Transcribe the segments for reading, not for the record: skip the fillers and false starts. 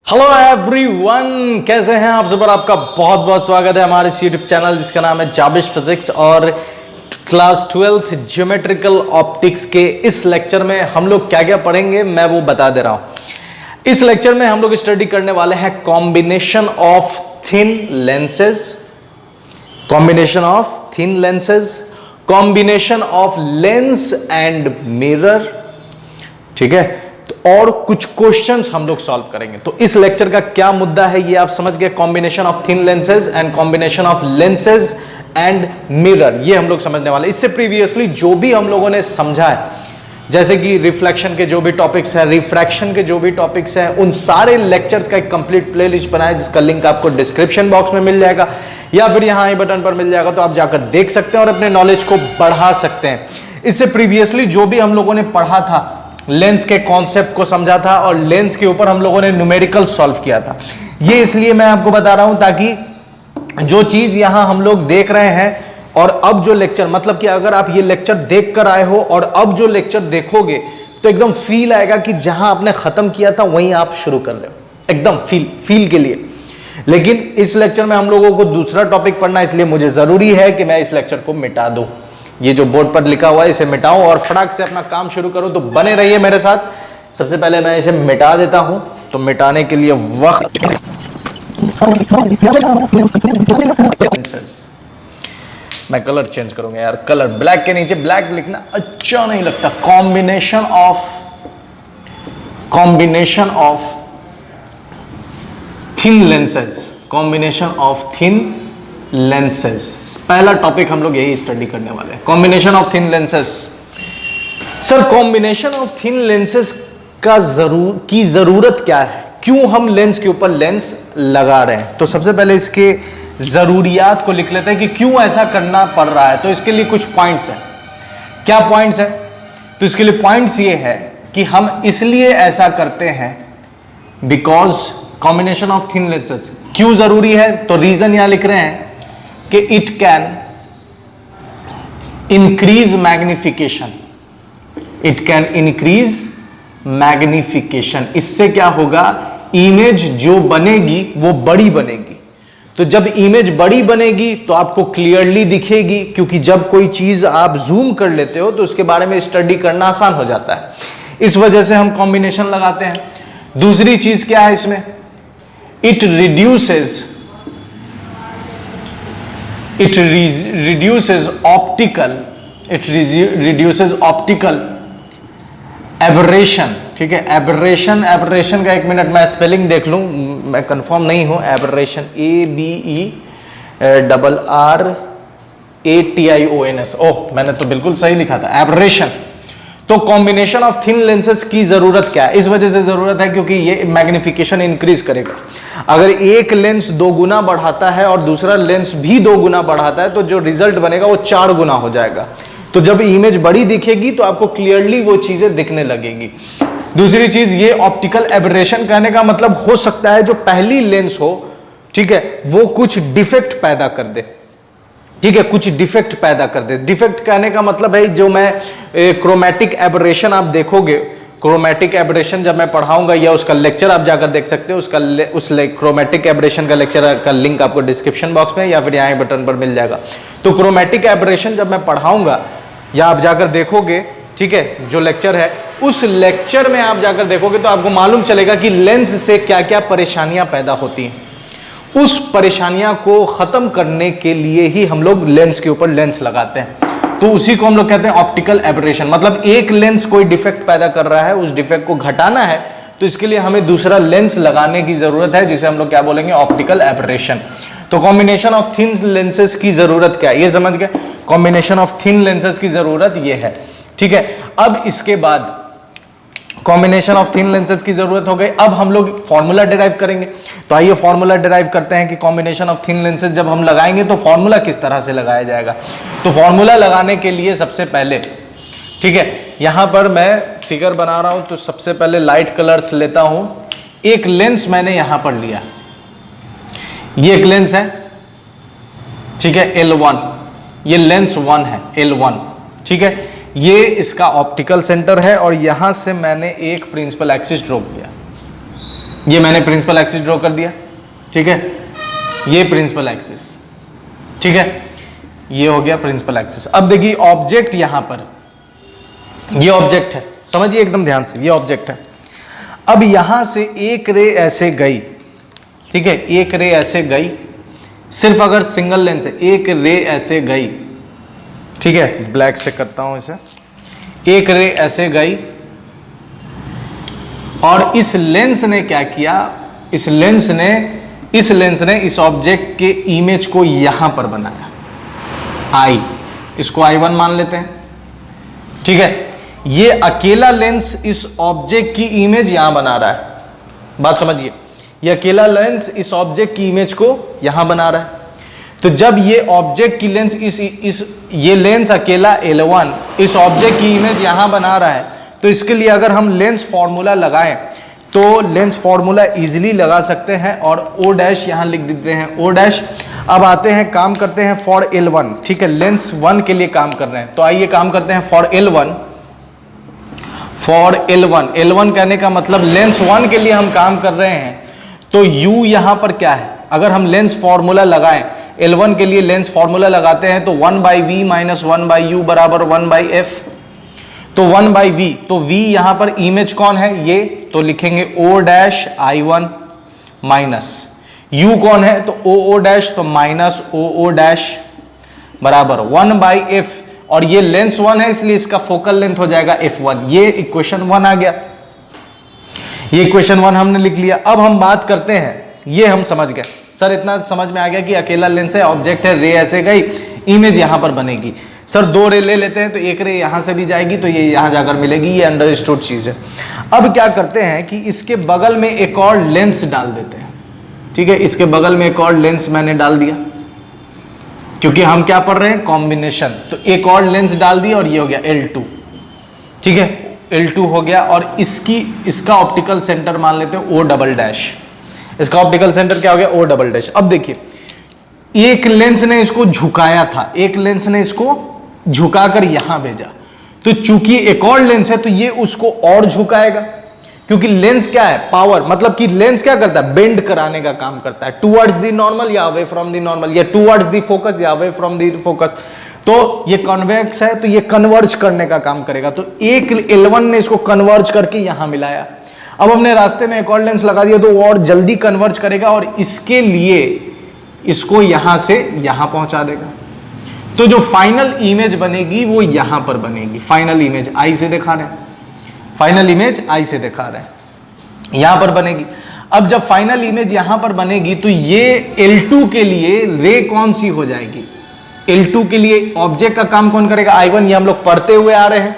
Hello everyone, कैसे हैं आप सब। आपका बहुत बहुत स्वागत है हमारे इस यूट्यूब चैनल जिसका नाम है जाबिश फिजिक्स। और क्लास 12th ज्योमेट्रिकल ऑप्टिक्स के इस लेक्चर में हम लोग क्या क्या पढ़ेंगे मैं वो बता दे रहा हूं। इस लेक्चर में हम लोग स्टडी करने वाले हैं combination of thin lenses, combination of thin lenses, combination of lens and mirror, ठीक है। और कुछ क्वेश्चंस हम लोग सॉल्व करेंगे। तो इस लेक्चर का क्या मुद्दा है ये आप समझ गए। Combination of thin lenses and combination of lenses and mirror, ये हम लोग समझने वाले। इससे प्रीवियसली जो भी हम लोगों ने समझा है, जैसे कि रिफ्लेक्शन के जो भी टॉपिक्स हैं, रिफ्रैक्शन के जो भी टॉपिक्स हैं, उन सारे लेक्चर्स का एक कंप्लीट प्लेलिस्ट बनाया जिसका लिंक आपको डिस्क्रिप्शन बॉक्स में मिल जाएगा या फिर यहां आई बटन पर मिल जाएगा। तो आप जाकर देख सकते हैं और अपने नॉलेज को बढ़ा सकते हैं। इससे प्रीवियसली जो भी हम लोगों ने पढ़ा था, लेंस के कॉन्सेप्ट को समझा था और लेंस के ऊपर हम लोगों ने न्यूमेरिकल सॉल्व किया था। ये इसलिए मैं आपको बता रहा हूं ताकि जो चीज यहां हम लोग देख रहे हैं और अब जो लेक्चर, मतलब कि अगर आप ये लेक्चर देख कर आए हो और अब जो लेक्चर देखोगे तो एकदम फील आएगा कि जहां आपने खत्म किया था वहीं आप शुरू कर रहे हो, एकदम फील के लिए। लेकिन इस लेक्चर में हम लोगों को दूसरा टॉपिक पढ़ना, इसलिए मुझे जरूरी है कि मैं इस लेक्चर को मिटा दूं। ये जो बोर्ड पर लिखा हुआ है इसे मिटाऊं और फटाक से अपना काम शुरू करूं। तो बने रहिए मेरे साथ। सबसे पहले मैं इसे मिटा देता हूं। तो मिटाने के लिए वक्त, मैं कलर चेंज करूंगा यार। कलर ब्लैक के नीचे ब्लैक लिखना अच्छा नहीं लगता। Combination of thin lenses, combination of thin lenses, पहला टॉपिक हम लोग यही स्टडी करने वाले हैं, combination of thin lenses. Sir, combination of thin lenses की जरूरत क्या है, क्यों हम लेंस के ऊपर लेंस लगा रहे हैं। तो सबसे पहले इसके जरूरियात को लिख लेते हैं कि क्यों ऐसा करना पड़ रहा है। तो इसके लिए कुछ पॉइंट्स हैं। क्या पॉइंट्स हैं? तो इसके लिए पॉइंट्स ये है कि हम इसलिए ऐसा करते हैं because combination of thin lenses क्यों जरूरी है। तो रीजन यहां लिख रहे हैं कि it can increase magnification, it can increase magnification. इससे क्या होगा, इमेज जो बनेगी वो बड़ी बनेगी। तो जब इमेज बड़ी बनेगी तो आपको क्लियरली दिखेगी, क्योंकि जब कोई चीज आप जूम कर लेते हो तो उसके बारे में स्टडी करना आसान हो जाता है। इस वजह से हम कॉम्बिनेशन लगाते हैं। दूसरी चीज क्या है इसमें, इट रिड्यूसेस ऑप्टिकल एबरेशन, ठीक है। एबरेशन का एक मिनट मैं स्पेलिंग देख लूं, मैं कंफर्म नहीं हूं। एबरेशन ABERRATIONS, ओह मैंने तो बिल्कुल सही लिखा था, एबरेशन। तो कॉम्बिनेशन ऑफ थिन लेंसेज की जरूरत क्या है, इस वजह से जरूरत है क्योंकि ये मैग्निफिकेशन इंक्रीज करेगा। अगर एक लेंस 2 गुना बढ़ाता है और दूसरा लेंस भी 2 गुना बढ़ाता है तो जो रिजल्ट बनेगा वो 4 गुना हो जाएगा। तो जब इमेज बड़ी दिखेगी तो आपको क्लियरली वो चीजें दिखने लगेगी। दूसरी चीज, ये ऑप्टिकल एबरेशन कहने का मतलब हो सकता है जो पहली लेंस हो, ठीक है, वो कुछ डिफेक्ट पैदा कर दे, ठीक है, कुछ डिफेक्ट पैदा कर दे। डिफेक्ट कहने का मतलब है जो मैं क्रोमैटिक एबरेशन आप देखोगे, क्रोमैटिक एबरेशन जब मैं पढ़ाऊंगा या उसका लेक्चर आप जाकर देख सकते हो, उस क्रोमैटिक एबरेशन का लेक्चर का लिंक आपको डिस्क्रिप्शन बॉक्स में या फिर यहाँ बटन पर मिल जाएगा। तो क्रोमैटिक एबरेशन जब मैं पढ़ाऊंगा या आप जाकर देखोगे, ठीक है, जो लेक्चर है उस लेक्चर में आप जाकर देखोगे तो आपको मालूम चलेगा कि लेंस से क्या क्या परेशानियां पैदा होती हैं। उस परेशानियां को खत्म करने के लिए ही हम लोग लेंस के ऊपर लेंस लगाते हैं। तो उसी को हम लोग कहते हैं ऑप्टिकल एबरेशन। मतलब एक लेंस कोई डिफेक्ट पैदा कर रहा है, उस डिफेक्ट को घटाना है तो इसके लिए हमें दूसरा लेंस लगाने की जरूरत है, जिसे हम लोग क्या बोलेंगे, ऑप्टिकल एबरेशन। तो कॉम्बिनेशन ऑफ थिन लेंसेज की जरूरत क्या है, ये समझ गए। कॉम्बिनेशन ऑफ थिन लेंसेज की जरूरत ये है, ठीक है। अब इसके बाद कॉम्बिनेशन ऑफ थिन लेंसेज की जरूरत हो गई। अब हम लोग फॉर्मूला डिराइव करेंगे। तो आइए फॉर्मूला डिराइव करते हैं कि कॉम्बिनेशन ऑफ थिन लेंसेज जब हम लगाएंगे तो फॉर्मूला किस तरह से लगाया जाएगा। तो फॉर्मूला लगाने के लिए सबसे पहले, ठीक है, यहां पर मैं फिगर बना रहा हूं तो सबसे पहले लाइट कलर्स लेता हूं। एक लेंस मैंने यहां पर लिया, ये एक लेंस है, ठीक है, L1, ये लेंस 1 है, L1, ठीक है। ये इसका ऑप्टिकल सेंटर है और यहां से मैंने एक प्रिंसिपल एक्सिस ड्रॉ किया। ये मैंने प्रिंसिपल एक्सिस ड्रॉ कर दिया, ठीक है, ये प्रिंसिपल एक्सिस, ठीक है, ये हो गया प्रिंसिपल एक्सिस। अब देखिए ऑब्जेक्ट यहां पर, ये ऑब्जेक्ट है, समझिए एकदम ध्यान से, ये ऑब्जेक्ट है। अब यहां से एक रे ऐसे गई, ठीक है, एक रे ऐसे गई, सिर्फ अगर सिंगल लेंस है, एक रे ऐसे गई, ठीक है, ब्लैक से करता हूं इसे, एक रे ऐसे गई और इस लेंस ने क्या किया, इस लेंस ने इस ऑब्जेक्ट के इमेज को यहां पर बनाया, आई, इसको I1 मान लेते हैं, ठीक है। ये अकेला लेंस इस ऑब्जेक्ट की इमेज यहां बना रहा है, बात समझिए, ये अकेला लेंस इस ऑब्जेक्ट की इमेज को यहां बना रहा है। तो जब ये ऑब्जेक्ट की लेंस ये लेंस अकेला L1 इस ऑब्जेक्ट की इमेज यहां बना रहा है, तो इसके लिए अगर हम लेंस फॉर्मूला लगाएं तो लेंस फॉर्मूला इजीली लगा सकते हैं और O डैश यहां लिख देते हैं, O डैश। अब आते हैं, काम करते हैं फॉर L1, ठीक है, लेंस 1 के लिए काम कर रहे हैं, तो आइए काम करते हैं फॉर L1। फॉर L1 कहने का मतलब लेंस 1 के लिए हम काम कर रहे हैं, तो U यहां पर क्या है, अगर हम लेंस फॉर्मूला लगाएं L1 के लिए, लेंस फॉर्मूला लगाते हैं तो 1/v माइनस 1/u बराबर 1/f, तो 1/v, तो v यहां पर इमेज कौन है, ये, तो लिखेंगे O dash I1 minus u कौन है, तो O डैश, तो माइनस O डैश बराबर 1/f, और ये लेंस 1 है इसलिए इसका फोकल लेंथ हो जाएगा f1। ये इक्वेशन 1 आ गया, ये इक्वेशन 1 हमने लिख लिया। अब हम बात करते हैं, ये हम समझ गए सर, इतना समझ में आ गया कि अकेला लेंस है, ऑब्जेक्ट है, रे ऐसे गई, इमेज यहां पर बनेगी। सर 2 रे ले लेते हैं, तो एक रे यहां से भी जाएगी तो ये यहां जाकर मिलेगी, ये अंडरस्टूड चीज है। अब क्या करते हैं कि इसके बगल में एक और लेंस डाल देते हैं, ठीक है, इसके बगल में एक और लेंस मैंने डाल दिया, क्योंकि हम क्या पढ़ रहे हैं, कॉम्बिनेशन, तो एक और लेंस डाल दिया और ये हो गया L2, ठीक है, L2 हो गया। और इसका ऑप्टिकल सेंटर मान लेते हैं O डबल डैश, इसका ऑप्टिकल सेंटर क्या हो गया, O डबल डैश। अब देखिए एक लेंस ने इसको झुकाया था, एक लेंस ने इसको झुकाकर यहां भेजा, तो चूंकि एक और लेंस है तो ये उसको और झुकाएगा, क्योंकि लेंस क्या है, पावर, मतलब कि लेंस क्या करता है, बेंड कराने का काम करता है, टुवर्ड्स द नॉर्मल या अवे फ्रॉम द नॉर्मल, या टुवर्ड्स द फोकस या अवे फ्रॉम द फोकस। तो ये कन्वेक्स है तो ये कन्वर्ज करने का काम करेगा, तो एक L1 ने इसको कन्वर्ज करके यहां मिलाया। अब हमने रास्ते में एक और लेंस लगा दिया तो वो और जल्दी कन्वर्ज करेगा और इसके लिए इसको यहां से यहां पहुंचा देगा। तो जो फाइनल इमेज बनेगी वो यहां पर बनेगी, फाइनल इमेज आई से दिखा रहे हैं, फाइनल इमेज आई से दिखा रहे हैं, यहां पर बनेगी। अब जब फाइनल इमेज यहां पर बनेगी तो ये L2 के लिए रे कौन सी हो जाएगी, L2 के लिए ऑब्जेक्ट का काम कौन करेगा, I1। ये हम लोग पढ़ते हुए आ रहे हैं,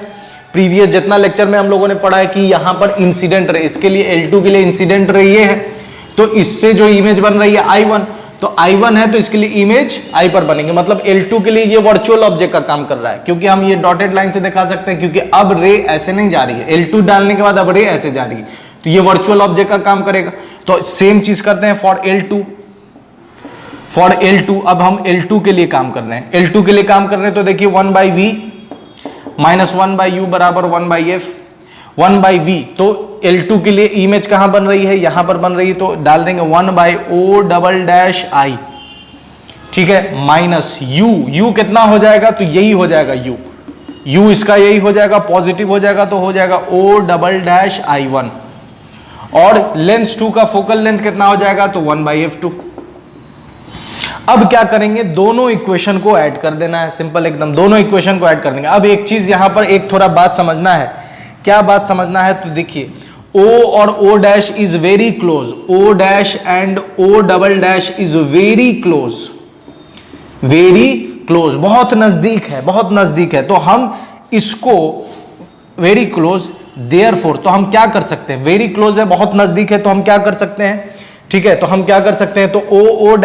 प्रीवियस जितना लेक्चर में हम लोगों ने पढ़ा है कि यहां पर इंसिडेंट रे, इसके लिए L2 के लिए इंसिडेंट रे ये है, तो इससे जो इमेज बन रही है I1, तो I1 है तो इसके लिए इमेज I पर बनेंगे, मतलब L2 के लिए ये वर्चुअल ऑब्जेक्ट का काम कर रहा है, क्योंकि हम ये डॉटेड लाइन से दिखा सकते हैं, क्योंकि अब रे ऐसे नहीं जा रही है, L2 डालने के बाद अब रे ऐसे जा रही है, तो ये वर्चुअल ऑब्जेक्ट का काम करेगा। तो सेम चीज करते हैं फॉर L2, फॉर L2। अब हम L2 के लिए काम कर रहे हैं, L2 के लिए काम कर रहे हैं, तो देखिए 1/v माइनस 1/u बराबर 1/f, 1/v, तो L2 के लिए इमेज कहां बन रही है, यहां पर बन रही है, तो डाल देंगे 1/O डबल डैश I, ठीक है, माइनस u कितना हो जाएगा, तो यही हो जाएगा u इसका यही हो जाएगा, पॉजिटिव हो जाएगा तो हो जाएगा O डबल डैश I1, और लेंस 2 का फोकल लेंथ कितना हो जाएगा, तो 1/f2। अब क्या करेंगे, दोनों इक्वेशन को ऐड कर देना है, सिंपल एकदम, दोनों इक्वेशन को ऐड कर देंगे। अब एक चीज यहां पर एक थोड़ा बात समझना है, क्या बात समझना है, तो देखिए O और O dash is very close, O dash and O double dash is very close, very close, बहुत नजदीक है, बहुत नजदीक है, तो हम इसको वेरी क्लोज, देयरफॉर, तो हम क्या कर सकते हैं, वेरी क्लोज है, बहुत नजदीक है, तो हम क्या कर सकते हैं, ठीक है, तो हम क्या कर सकते हैं, तो O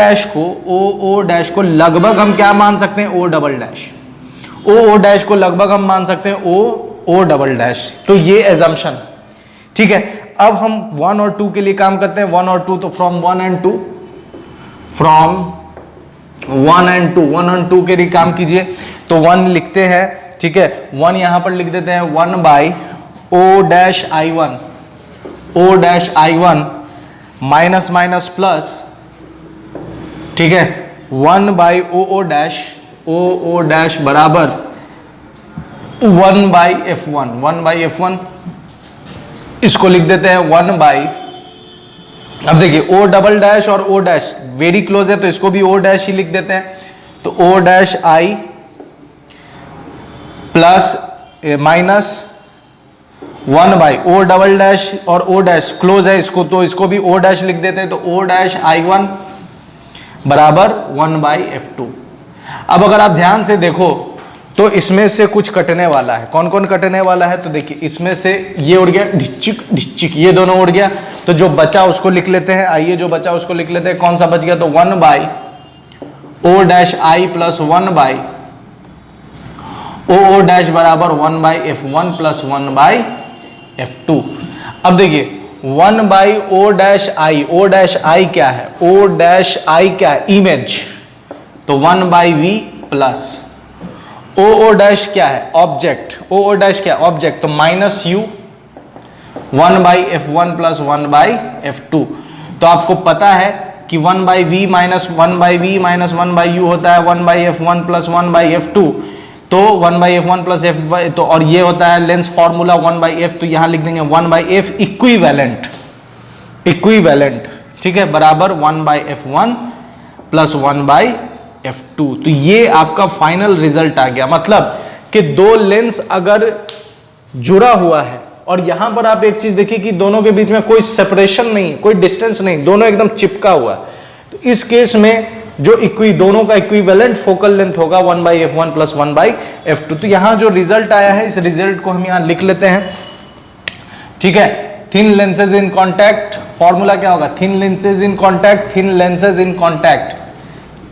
डैश को लगभग हम क्या मान सकते हैं, O double dash, O dash को लगभग हम मान सकते हैं O डबल डैश, तो ये एजम्पशन, ठीक है। अब हम 1 और 2 के लिए काम करते हैं, 1 और 2, तो फ्रॉम 1 एंड 2, फ्रॉम 1 एंड 2, 1 और 2 के लिए काम कीजिए, तो 1 लिखते हैं, ठीक है, 1 यहां पर लिख देते हैं 1/O dash I1, O dash I1 minus minus plus, ठीक है, 1 बाई ओ डैश बराबर 1 बाई F1, इसको लिख देते हैं 1 बाई, अब देखिए ओ डबल डैश और ओ डैश वेरी क्लोज है तो इसको भी ओ डैश ही लिख देते हैं, तो O dash I plus minus 1 by O double dash और ओ डैश क्लोज है इसको, तो इसको भी ओ डैश लिख देते हैं, तो ओ डैश I1 बराबर 1 बाई F2। अब अगर आप ध्यान से देखो तो इसमें से कुछ कटने वाला है, कौन कौन कटने वाला है, तो देखिए इसमें से ये उड़ गया ढिच्चिक ढिच्चिक, ये दोनों उड़ गया, तो जो बचा उसको लिख लेते हैं, आइए जो बचा उसको लिख लेते हैं, कौन सा बच गया, तो 1 by O dash I plus 1 by O dash बराबर 1 बाई F1 प्लस 1 बाई F2। अब देखिए 1 बाई ओ डैश आई क्या है, ओ डैश आई क्या है, इमेज, तो 1 by V plus O dash क्या है, ऑब्जेक्ट, ओ डैश क्या है, ऑब्जेक्ट, तो माइनस U 1 बाई F1 प्लस 1 बाई F2। तो आपको पता है कि 1 by V minus 1 by V minus 1 by U होता है 1 बाई F1 प्लस 1 बाई F2, तो 1 बाई F1 प्लस F, तो और ये होता है लेंस फॉर्मूला 1 बाई F, तो यहां लिख देंगे 1 बाई F इक्विवेलेंट, ठीक है, बराबर 1 बाई F1 प्लस 1 बाई F2। तो ये आपका फाइनल रिजल्ट आ गया, मतलब कि दो लेंस अगर जुड़ा हुआ है और यहां पर आप एक चीज देखिए कि दोनों के बीच में कोई सेपरेशन नहीं, कोई डिस्टेंस नहीं, दोनों एकदम चिपका हुआ है, तो इस केस में जो दोनों का इक्विवेलेंट फोकल लेंथ होगा 1 बाई F1 प्लस 1 बाई F2। तो यहां जो रिजल्ट आया है इस रिजल्ट को हम यहां लिख लेते हैं, ठीक है। Thin lenses in contact, formula क्या होगा, thin lenses in contact, thin lenses in contact,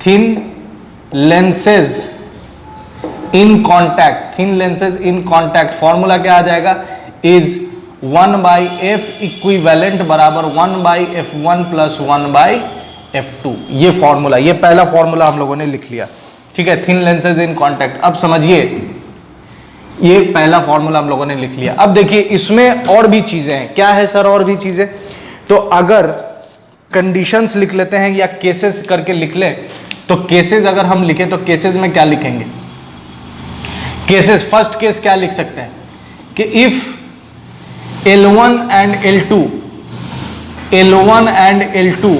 thin lenses in contact, thin lenses in contact, formula क्या आ जाएगा, इज 1 बाई F इक्विवेलेंट बराबर 1 बाई F1 प्लस 1 बाई F2। ये फॉर्मूला, ये पहला formula हम लोगों ने लिख लिया, ठीक है, थिन लेंसेज इन कॉन्टैक्ट। अब समझिए ये पहला फॉर्मूला हम लोगों ने लिख लिया। अब देखिए इसमें और भी चीजें हैं, क्या है सर और भी चीजें, तो अगर कंडीशंस लिख लेते हैं या केसेस करके लिख लें, तो केसेस अगर हम लिखें तो केसेस में क्या लिखेंगे, केसेस, फर्स्ट केस क्या लिख सकते हैं कि if L1 and L2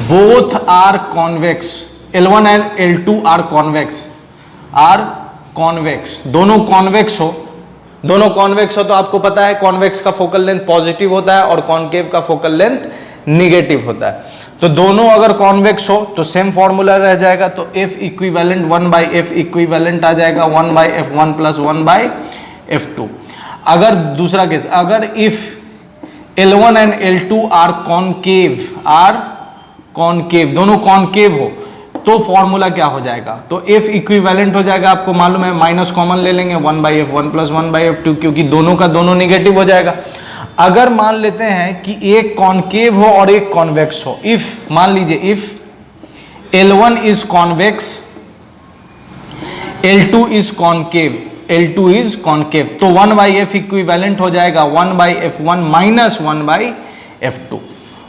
both are convex, L1 and L2 are convex, दोनों कॉन्वेक्स हो, तो आपको पता है कॉन्वेक्स का फोकल लेंथ पॉजिटिव होता है और कॉन्केव का फोकल लेंथ निगेटिव होता है। तो दोनों अगर कॉन्वेक्स हो तो सेम फॉर्मूला रह जाएगा, तो F equivalent 1 by F equivalent आ जाएगा 1 बाई F1 प्लस 1 बाई F2। अगर दूसरा केस, अगर if L1 and L2 are concave, दोनों कॉन्केव हो, तो फॉर्मूला क्या हो जाएगा, तो F इक्विवेलेंट हो जाएगा, आपको मालूम है, माइनस कॉमन ले लेंगे 1 बाई F1 प्लस 1 बाई F2, क्योंकि दोनों का दोनों निगेटिव हो जाएगा। अगर मान लेते हैं कि एक कॉन्केव हो और एक कॉन्वेक्स हो, इफ मान लीजिए if L1 is convex, L2 is concave, तो 1 बाई F इक्विवेलेंट हो जाएगा 1 बाई F1 माइनस 1 बाई F2,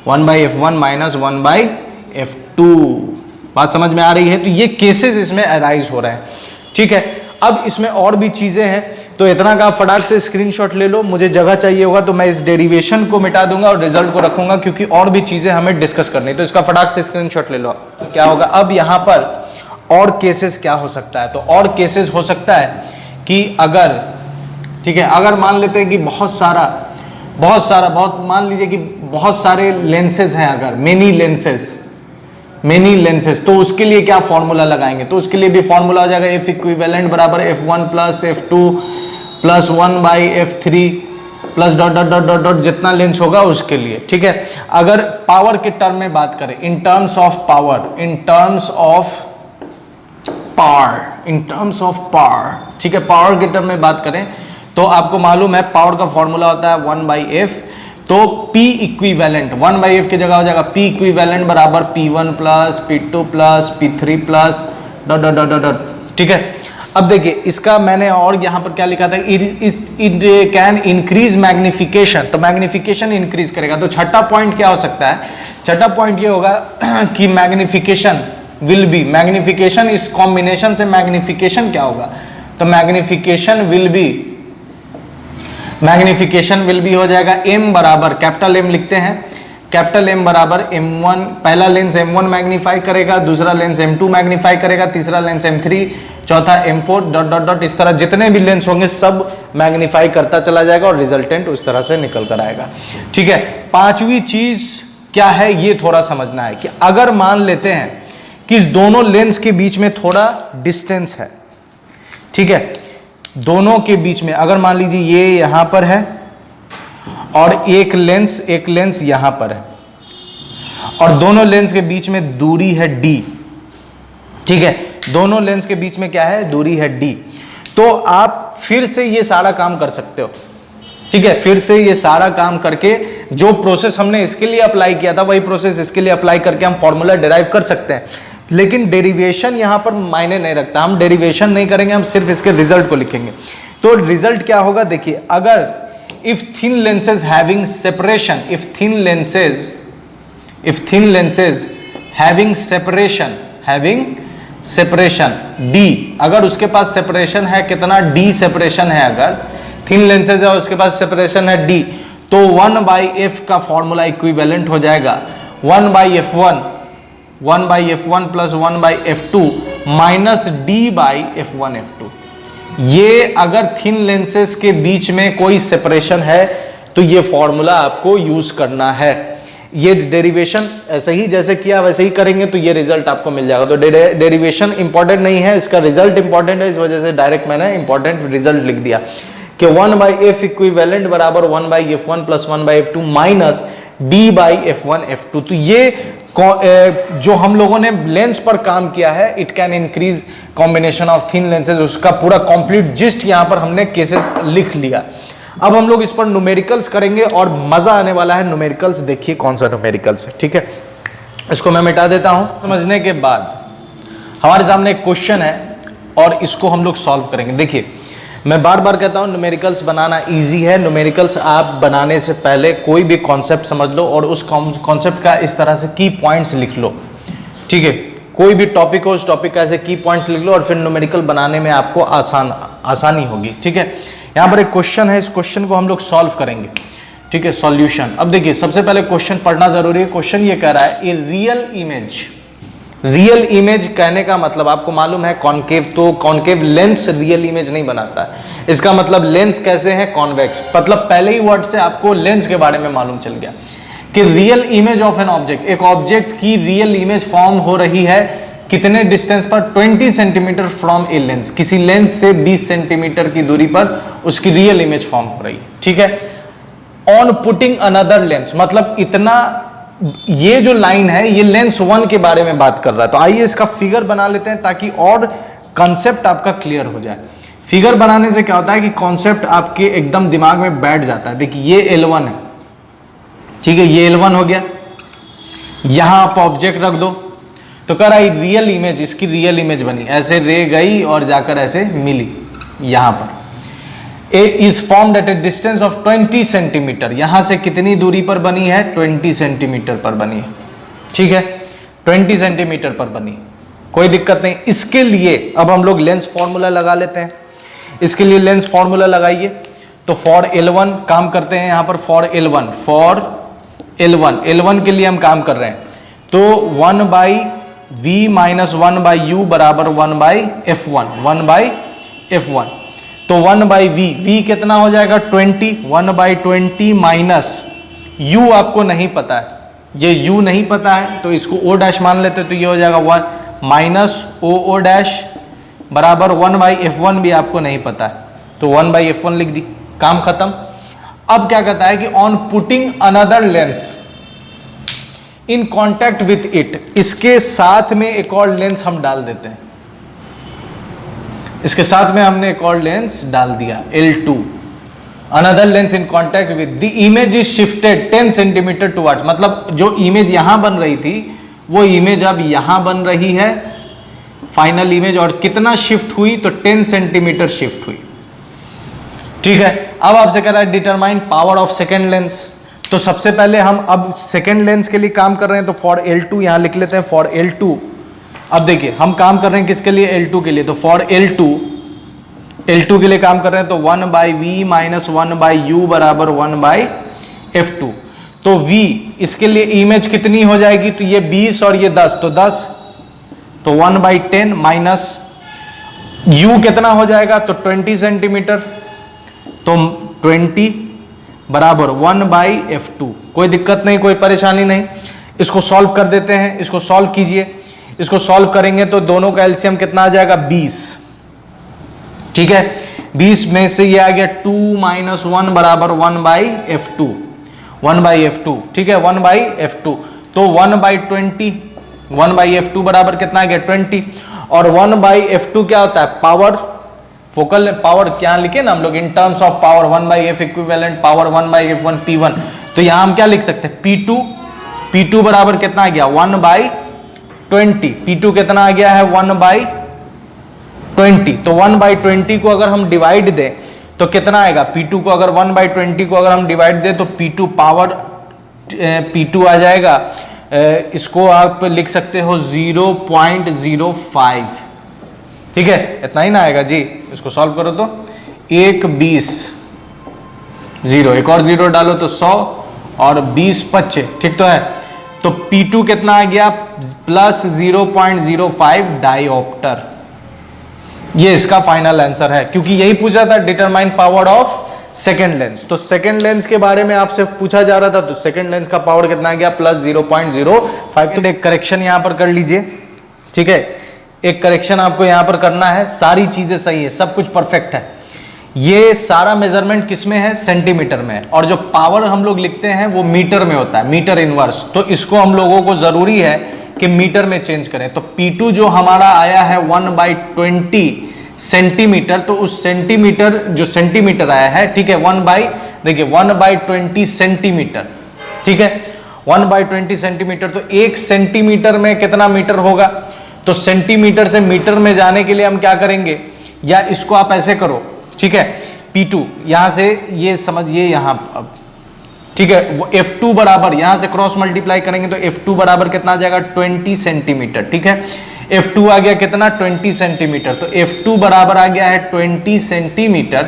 1 बाई F1 माइनस 1 बाई F2। बात समझ में आ रही है, तो ये केसेस इसमें अराइज हो रहे हैं, ठीक है। अब इसमें और भी चीजें हैं, तो इतना का फटाक से स्क्रीनशॉट ले लो, मुझे जगह चाहिए होगा तो मैं इस डेरिवेशन को मिटा दूंगा और रिजल्ट को रखूंगा, क्योंकि और भी चीजें हमें डिस्कस करनी, तो इसका फटाक से स्क्रीनशॉट ले लो। क्या होगा अब यहाँ पर और केसेस क्या हो सकता है, तो और केसेस हो सकता है कि अगर, ठीक है, अगर मान लेते हैं कि बहुत मान लीजिए कि बहुत सारे लेंसेज हैं, अगर मेनी लेंसेज, तो उसके लिए क्या फॉर्मूला लगाएंगे, तो उसके लिए भी फॉर्मूला हो जाएगा F इक्विवेलेंट बराबर F1 plus F2 plus 1 by F3 plus dot dot dot dot dot, जितना लेंस होगा उसके लिए, ठीक है। अगर पावर के टर्म में बात करें, इन टर्म्स ऑफ पावर, ठीक है, पावर के टर्म में बात करें तो आपको मालूम है पावर का फॉर्मूला होता है 1 बाई F, तो P इक्विवेलेंट 1 बाई F की जगह हो जाएगा P इक्विवेलेंट बराबर P1 plus P2 plus P3 plus dot dot dot dot, ठीक है। अब देखिए इसका मैंने और यहां पर क्या लिखा था, इट कैन इंक्रीज मैग्निफिकेशन, तो मैग्निफिकेशन इंक्रीज करेगा। तो छठा पॉइंट क्या हो सकता है, छठा पॉइंट ये होगा कि मैग्निफिकेशन विल बी, मैग्निफिकेशन इस कॉम्बिनेशन से मैग्निफिकेशन क्या होगा, तो मैग्निफिकेशन विल बी हो जाएगा m बराबर, कैपिटल M लिखते हैं, कैपिटल M बराबर m1, पहला लेंस m1 मैग्नीफाई करेगा, दूसरा लेंस m2 मैग्नीफाई करेगा, तीसरा लेंस m3, चौथा m4 डॉट डॉट डॉट, इस तरह जितने भी लेंस होंगे सब मैग्नीफाई करता चला जाएगा और रिजल्टेंट उस तरह से निकल कर आएगा। ठीक है, पांचवी चीज क्या है ये थोड़ा समझना है कि अगर मान लेते हैं कि इस दोनों लेंस के बीच में थोड़ा डिस्टेंस है, ठीक है, दोनों के बीच में अगर मान लीजिए ये यहां पर है और एक लेंस यहां पर है और दोनों लेंस के बीच में दूरी है d, ठीक है, दोनों लेंस के बीच में क्या है, दूरी है d, तो आप फिर से ये सारा काम कर सकते हो। ठीक है, फिर से ये सारा काम करके जो प्रोसेस हमने इसके लिए अप्लाई किया था वही प्रोसेस इसके लिए अप्लाई करके हम फॉर्मूला डिराइव कर सकते हैं, लेकिन डेरिवेशन यहां पर मायने नहीं रखता, हम डेरिवेशन नहीं करेंगे, हम सिर्फ इसके रिजल्ट को लिखेंगे। तो रिजल्ट क्या होगा, देखिए अगर if thin lenses having separation, if thin lenses having separation d, अगर उसके पास सेपरेशन है कितना, d सेपरेशन है, अगर थिन लेंसेज है उसके पास सेपरेशन है d, तो 1/f का फॉर्मूला इक्विवेलेंट हो जाएगा 1/f1 plus 1/f2 minus d/f1f2। ये अगर थिन लेंसेज के बीच में कोई सेपरेशन है तो ये फॉर्मूला आपको यूज करना है। ये डेरिवेशन ऐसे ही जैसे किया वैसे ही करेंगे तो ये रिजल्ट आपको मिल जाएगा। तो डेरिवेशन इंपॉर्टेंट नहीं है, इसका रिजल्ट इंपॉर्टेंट है, इस वजह से डायरेक्ट मैंने इंपॉर्टेंट रिजल्ट लिख दिया कि 1/f इक्विवेलेंट बराबर 1/f1 plus 1/f2 minus d/f1f2। तो ये जो हम लोगों ने लेंस पर काम किया है, it can increase combination of thin lenses, उसका पूरा कंप्लीट जिस्ट यहां पर हमने केसेस लिख लिया। अब हम लोग इस पर न्यूमेरिकल्स करेंगे और मजा आने वाला है। न्यूमेरिकल्स देखिए कौन सा न्यूमेरिकल्स है, ठीक है, इसको मैं मिटा देता हूं। समझने के बाद हमारे सामने एक क्वेश्चन है और इसको हम लोग सॉल्व करेंगे। देखिए मैं बार बार कहता हूं न्यूमेरिकल्स बनाना इजी है। न्यूमेरिकल्स आप बनाने से पहले कोई भी कॉन्सेप्ट समझ लो और उस कॉन्सेप्ट का इस तरह से की पॉइंट्स लिख लो, ठीक है, कोई भी टॉपिक हो उस टॉपिक का ऐसे की पॉइंट्स लिख लो और फिर न्यूमेरिकल बनाने में आपको आसानी होगी। ठीक है, यहाँ पर एक क्वेश्चन है, इस क्वेश्चन को हम लोग सॉल्व करेंगे। ठीक है, सॉल्यूशन। अब देखिए सबसे पहले क्वेश्चन पढ़ना जरूरी है। क्वेश्चन ये कह रहा है ए रियल इमेज कहने का मतलब आपको मालूम है कॉनकेव, तो कॉनकेव लेंस रियल इमेज नहीं बनाता है। इसका मतलब लेंस कैसे है, कॉन्वेक्स। मतलब पहले ही वर्ड से आपको लेंस के बारे में मालूम चल गया कि real image of an object, एक ऑब्जेक्ट की रियल इमेज फॉर्म हो रही है कितने डिस्टेंस पर, 20 सेंटीमीटर फ्रॉम ए लेंस, किसी लेंस से 20 सेंटीमीटर की दूरी पर उसकी रियल इमेज फॉर्म हो रही है। ठीक है, ऑन पुटिंग अनदर लेंस, मतलब इतना, ये जो लाइन है ये लेंस 1 के बारे में बात कर रहा है। तो आइए इसका फिगर बना लेते हैं ताकि और कंसेप्ट आपका क्लियर हो जाए। फिगर बनाने से क्या होता है कि कॉन्सेप्ट आपके एकदम दिमाग में बैठ जाता है। देखिए ये L1 है, ठीक है, ये L1 हो गया, यहां आप ऑब्जेक्ट रख दो तो कह रहा है रियल इमेज, इसकी रियल इमेज बनी, ऐसे रे गई और जाकर ऐसे मिली यहां पर। A is formed at a distance of 20 centimetre, यहां से कितनी दूरी पर बनी है, 20 सेंटीमीटर पर बनी है। ठीक है, 20 सेंटीमीटर पर बनी, कोई दिक्कत नहीं। इसके लिए अब हम लोग लेंस फॉर्मूला लगा लेते हैं। इसके लिए लेंस फॉर्मूला लगाइए तो फॉर L1 काम करते हैं यहां पर, फॉर L1 के लिए हम काम कर रहे हैं तो 1/v माइनस 1/u बराबर 1/f1 तो 1/v, v कितना हो जाएगा 20, 1/20 माइनस u आपको नहीं पता है, ये u नहीं पता है तो इसको o डैश मान लेते तो ये हो जाएगा 1 माइनस o डैश बराबर 1/f1 भी आपको नहीं पता है तो 1/f1 लिख दी, काम खत्म। अब क्या कहता है कि on putting another lens in contact with it, इसके साथ में एक और लेंस हम डाल देते हैं, इसके साथ में हमने एक और लेंस डाल दिया L2, another lens in contact with the image is shifted 10 centimetre towards, मतलब जो इमेज यहां बन रही थी वो इमेज अब यहां बन रही है फाइनल इमेज, और कितना शिफ्ट हुई, तो 10 सेंटीमीटर शिफ्ट हुई। ठीक है, अब आपसे कह रहा है determine power of second lens. तो सबसे पहले हम अब सेकेंड लेंस के लिए काम कर रहे हैं, तो फॉर L2 यहां लिख लेते हैं, फॉर L2। अब देखिए हम काम कर रहे हैं किसके लिए, L2 के लिए, तो फॉर L2 के लिए काम कर रहे हैं, तो 1/v माइनस 1/u बराबर 1/f2। तो v इसके लिए इमेज कितनी हो जाएगी, तो ये 20 और ये 10, तो 10, तो 1/10 माइनस u कितना हो जाएगा, तो 20 सेंटीमीटर, तो 20 बराबर 1/f2। कोई दिक्कत नहीं, कोई परेशानी नहीं। इसको सॉल्व कर देते हैं, इसको सॉल्व कीजिए। इसको सॉल्व करेंगे तो दोनों का एलसीएम कितना आ जाएगा, 20। ठीक है, 20 में से ये आ गया 2 माइनस 1 बराबर 1/f2, 1/f2। ठीक है, 1/f2, तो 1/20, 1/f2 बराबर कितना आ गया, 20। और 1/f2 क्या होता है, पावर, फोकल पावर। क्या लिखे ना हम लोग, in terms of power, 1/f equivalent power 1/f1 P1। तो यहां हम क्या लिख सकते हैं, P2 बराबर कितना आ गया, 1/20। P2 कितना आ गया है, 1/20। तो 1/20 को अगर हम डिवाइड दें तो कितना आएगा, P2 को अगर 1/20 को अगर हम डिवाइड दें तो P2 पावर P2 आ जाएगा, इसको आप लिख सकते हो 0.05। ठीक है, इतना ही ना आएगा जी। इसको सॉल्व करो तो 1 20 0, एक और 0 डालो तो 100 और 20 25। ठीक तो है, तो P2 कितना आ गया, प्लस 0.05 डायोप्टर। ये इसका फाइनल आंसर है, क्योंकि यही पूछा था determine power of second lens. तो सेकेंड लेंस के बारे में आपसे पूछा जा रहा था, तो सेकेंड लेंस का पावर कितना आ गया, प्लस 0.05। तो एक करेक्शन यहां पर कर लीजिए। ठीक है, एक करेक्शन आपको यहां पर करना है। सारी चीजें सही है, सब कुछ परफेक्ट है। ये सारा मेजरमेंट किसमें है, सेंटीमीटर में है, और जो पावर हम लोग लिखते हैं वो मीटर में होता है, मीटर इनवर्स। तो इसको हम लोगों को जरूरी है कि मीटर में चेंज करें। तो P2 जो हमारा आया है 1/20 सेंटीमीटर, तो उस सेंटीमीटर जो सेंटीमीटर आया है, ठीक है, 1/20 सेंटीमीटर। ठीक है, 1/20 सेंटीमीटर, तो 1 सेंटीमीटर में कितना मीटर होगा। तो सेंटीमीटर से मीटर में जाने के लिए हम क्या करेंगे, या इसको आप ऐसे करो। ठीक है, P2 यहां से ये समझिए यहां, ठीक है, वो F2 बराबर यहां से क्रॉस मल्टीप्लाई करेंगे तो F2 बराबर कितना आ जाएगा, 20 सेंटीमीटर। ठीक है, F2 आ गया कितना, 20 सेंटीमीटर। तो F2 बराबर आ गया है 20 सेंटीमीटर।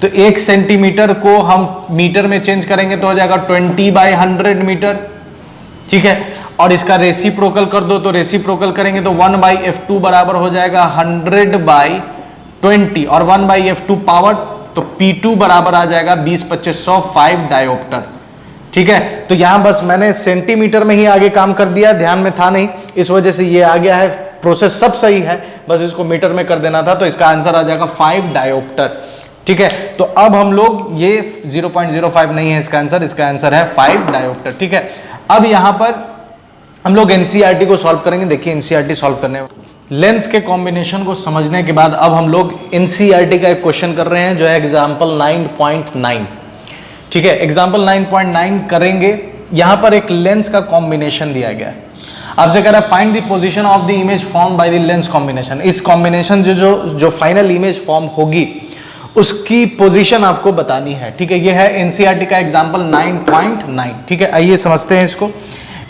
तो 1 सेंटीमीटर को हम मीटर में चेंज करेंगे तो हो जाएगा 20/100 मीटर। ठीक है, और इसका रेसिप्रोकल कर दो, तो रेसिप्रोकल करेंगे तो 1/F2 बराबर हो जाएगा 100/20, और 1/F2 पावर, तो P2 बराबर आ जाएगा 20 25 100 5 डायोप्टर। ठीक है, तो यहां बस मैंने सेंटीमीटर में ही आगे काम कर दिया, ध्यान में था नहीं, इस वजह से ये आ गया है। प्रोसेस सब सही है, बस इसको मीटर में कर देना था, तो इसका आंसर आ जाएगा 5 डायोप्टर। ठीक है, तो अब हम लोग ये 0.05 नहीं है इसका आंसर है 5 डायोप्टर। ठीक है, अब यहां पर हम लोग एनसीईआरटी को सॉल्व करेंगे। देखिए एनसीईआरटी सॉल्व करने में लेंस के कॉम्बिनेशन को समझने के बाद अब हम लोग एनसीईआरटी का एक क्वेश्चन कर रहे हैं, जो है एग्जाम्पल 9.9। ठीक है, एग्जाम्पल 9.9 करेंगे। यहां पर एक लेंस का कॉम्बिनेशन दिया गया है, आपसे कह रहा है find the position of the image form by the lens combination. इस कॉम्बिनेशन जो फाइनल इमेज फॉर्म होगी उसकी पोजीशन आपको बतानी है। ठीक है, ये है एनसीईआरटी का एग्जाम्पल 9.9। ठीक है, आइए समझते हैं इसको।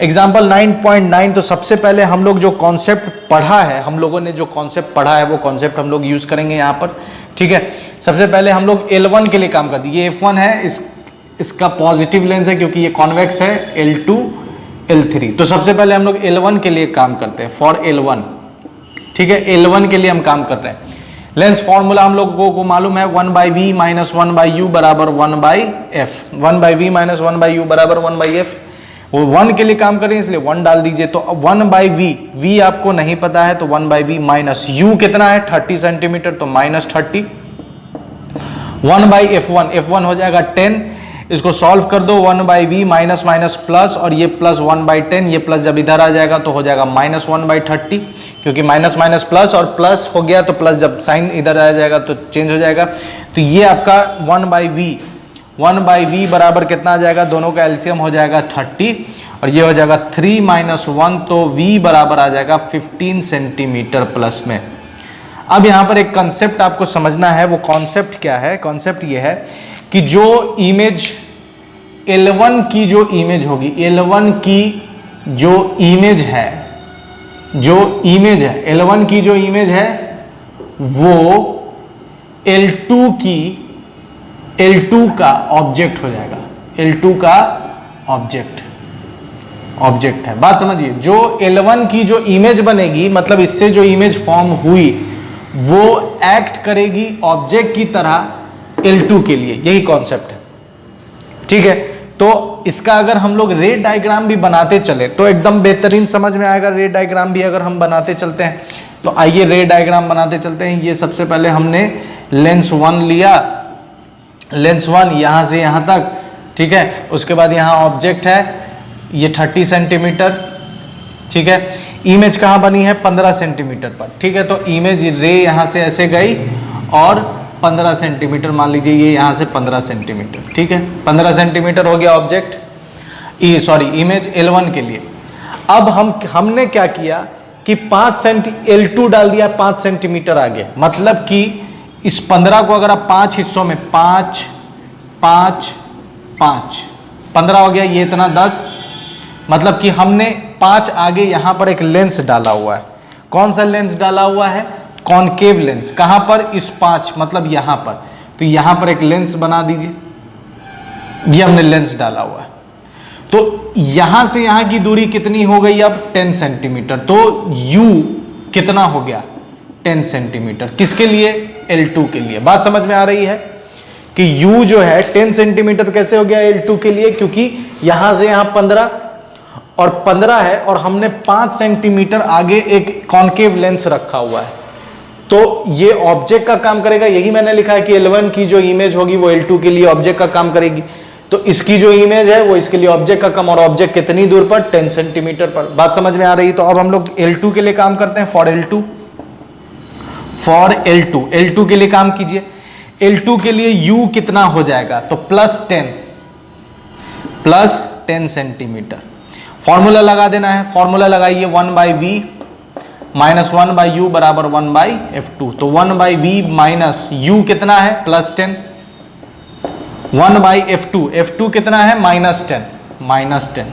एग्जाम्पल 9.9, तो सबसे पहले हम लोग जो कॉन्सेप्ट पढ़ा है, हम लोगों ने जो कॉन्सेप्ट पढ़ा है वो कॉन्सेप्ट हम लोग यूज करेंगे यहाँ पर। ठीक है, सबसे पहले हम लोग L1 के लिए काम करते हैं। ये F1 है, इसका पॉजिटिव लेंस है क्योंकि ये कॉन्वेक्स है, L2 L3। तो सबसे पहले हम लोग L1 के लिए काम करते हैं, फॉर L1। ठीक है, L1 के लिए हम काम कर रहे हैं। लेंस फॉर्मूला हम लोगों को मालूम है, 1/v माइनस 1/u बराबर 1/f, 1/v माइनस 1/u बराबर 1/f। वो 1 के लिए काम करें इसलिए 1 डाल दीजिए। तो 1/v, v आपको नहीं पता है, तो 1/v माइनस u कितना है 30 सेंटीमीटर, तो माइनस 30। 1/f1, f1 हो जाएगा 10। इसको सॉल्व कर दो, 1/v माइनस माइनस प्लस, और ये प्लस 1/10, ये प्लस जब इधर आ जाएगा तो हो जाएगा माइनस 1/30, क्योंकि माइनस माइनस प्लस और प्लस हो गया, तो प्लस जब साइन इधर आ जाएगा तो चेंज हो जाएगा। तो ये आपका 1/v 1/v बराबर कितना आ जाएगा, दोनों का एलसीएम हो जाएगा 30 और ये हो जाएगा 3 - 1, तो v बराबर आ जाएगा 15 सेंटीमीटर प्लस में। अब यहां पर एक कॉन्सेप्ट आपको समझना है, वो कॉन्सेप्ट क्या है? कॉन्सेप्ट ये है कि जो इमेज L1 की जो इमेज होगी, L1 की जो इमेज है, L1 की जो इमेज है वो L2 का ऑब्जेक्ट हो जाएगा, L2 का ऑब्जेक्ट है। बात समझिए, जो L1 की जो इमेज बनेगी, मतलब इससे जो इमेज फॉर्म हुई वो एक्ट करेगी ऑब्जेक्ट की तरह L2 के लिए, यही कॉन्सेप्ट है। ठीक है, तो इसका अगर हम लोग रे डायग्राम भी बनाते चले तो एकदम बेहतरीन समझ में आएगा। रे डायग्राम भी अगर हम बनाते चलते हैं तो आइए रे डायग्राम बनाते चलते हैं। ये सबसे पहले हमने लेंस 1 लिया, लेंस 1 यहां से यहां तक, ठीक है। उसके बाद यहां ऑब्जेक्ट है ये 30 सेंटीमीटर, ठीक है। इमेज कहां बनी है, 15 सेंटीमीटर पर, ठीक है। तो इमेज रे यहां से ऐसे गई और 15 सेंटीमीटर मान लीजिए, ये यहां से 15 सेंटीमीटर, ठीक है। 15 सेंटीमीटर हो गया ऑब्जेक्ट, इमेज L1 के लिए। अब हमने क्या किया कि L2 डाल दिया 5 सेंटीमीटर आगे, मतलब कि इस 15 को अगर आप 5 हिस्सों में 5 5 5 15 हो गया, ये इतना 10, मतलब कि हमने 5 आगे यहां पर एक लेंस डाला हुआ है। कौन सा लेंस डाला हुआ है, कॉनकेव लेंस। कहां पर, इस 5 मतलब यहां पर, तो यहां पर एक लेंस बना दीजिए, ये हमने लेंस डाला हुआ है। तो यहां से यहां की दूरी कितनी हो गई अब, 10 सेंटीमीटर। तो u कितना हो गया, 10 सेंटीमीटर। किसके लिए, L2 के लिए। बात समझ में आ रही है कि u जो है 10 सेंटीमीटर कैसे हो गया L2 के लिए, क्योंकि यहां से यहां 15 और 15 है और हमने 5 सेंटीमीटर आगे एक कॉनकेव लेंस रखा हुआ है, तो ये ऑब्जेक्ट का काम करेगा। यही मैंने लिखा है कि L1 की जो इमेज होगी वो L2 के लिए ऑब्जेक्ट का काम करेगी, तो इसकी जो इमेज है वो इसके लिए ऑब्जेक्ट का काम, और ऑब्जेक्ट कितनी दूर पर, 10 सेंटीमीटर पर। बात समझ में आ रही है। तो अब हम लोग L2 के लिए काम करते हैं, फॉर L2 के लिए काम कीजिए। L2 के लिए u कितना हो जाएगा, तो +10 सेंटीमीटर। फॉर्मूला लगा देना है, फॉर्मूला लगाइए, 1/v - 1/u बराबर 1/f2। तो 1/v माइनस u कितना है, +10, 1/f2, f2 कितना है, -10,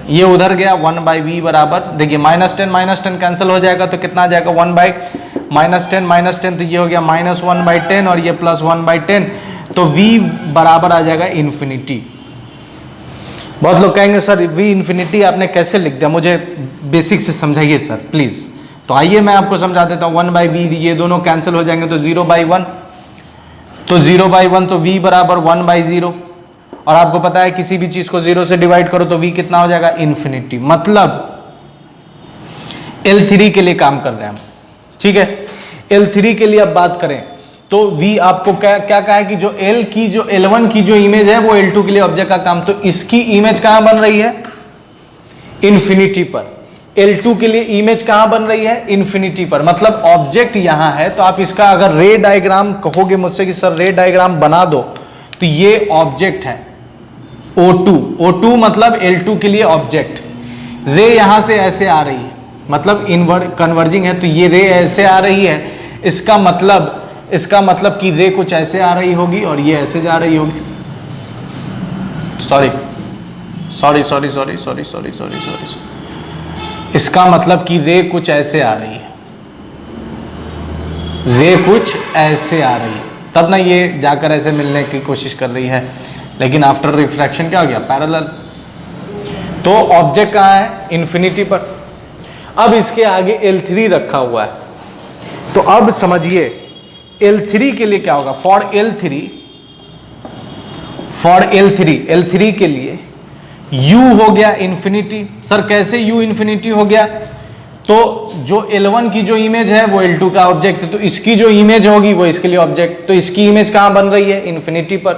ये उधर गया। 1/v बराबर, देखिए -10 कैंसिल हो जाएगा तो कितना आ जाएगा, 1/-10 तो ये हो गया -1/10 और ये +1/10, तो v बराबर आ जाएगा इन्फिनिटी। बहुत लोग कहेंगे सर v इन्फिनिटी आपने कैसे लिख दिया, मुझे बेसिक से समझाइए सर प्लीज। तो आइए मैं आपको समझा देता हूं। 1/v, ये दोनों कैंसिल हो जाएंगे तो 0/1, तो 0/1, तो v बराबर 1/0, और आपको पता है किसी भी चीज को 0 से डिवाइड करो तो v कितना हो जाएगा, इन्फिनिटी। मतलब L3 के लिए काम कर रहे हैं हम, ठीक है। L3 के लिए अब बात करें तो v आपको क्या कहा है कि जो L1 की जो इमेज है वो L2 के लिए ऑब्जेक्ट का काम, तो इसकी इमेज कहां बन रही है, इन्फिनिटी पर। L2 के लिए इमेज कहां बन रही है, इन्फिनिटी पर, मतलब ऑब्जेक्ट यहां है। तो आप इसका अगर रे डायग्राम कहोगे मुझसे कि सर रे डायग्राम बना दो, तो ये ऑब्जेक्ट है O2 मतलब L2 के लिए ऑब्जेक्ट। रे यहां से ऐसे आ रही है, मतलब इनवर्ड कन्वर्जिंग है, तो ये रे ऐसे आ रही है, इसका मतलब कि रे कुछ ऐसे आ रही होगी और ये ऐसे जा रही होगी। सॉरी, इसका मतलब कि रे कुछ ऐसे आ रही है, तब ना ये जाकर ऐसे मिलने की कोशिश कर रही है, लेकिन आफ्टर रिफ्रैक्शन क्या हो गया, पैरेलल। तो ऑब्जेक्ट कहां है, इन्फिनिटी पर। अब इसके आगे L3 रखा हुआ है, तो अब समझिए L3 के लिए क्या होगा, फॉर L3 के लिए u हो गया इन्फिनिटी। सर कैसे u इन्फिनिटी हो गया, तो जो L1 की जो इमेज है वो L2 का ऑब्जेक्ट है, तो इसकी जो इमेज होगी वो इसके लिए ऑब्जेक्ट, तो इसकी इमेज कहां बन रही है, इन्फिनिटी पर।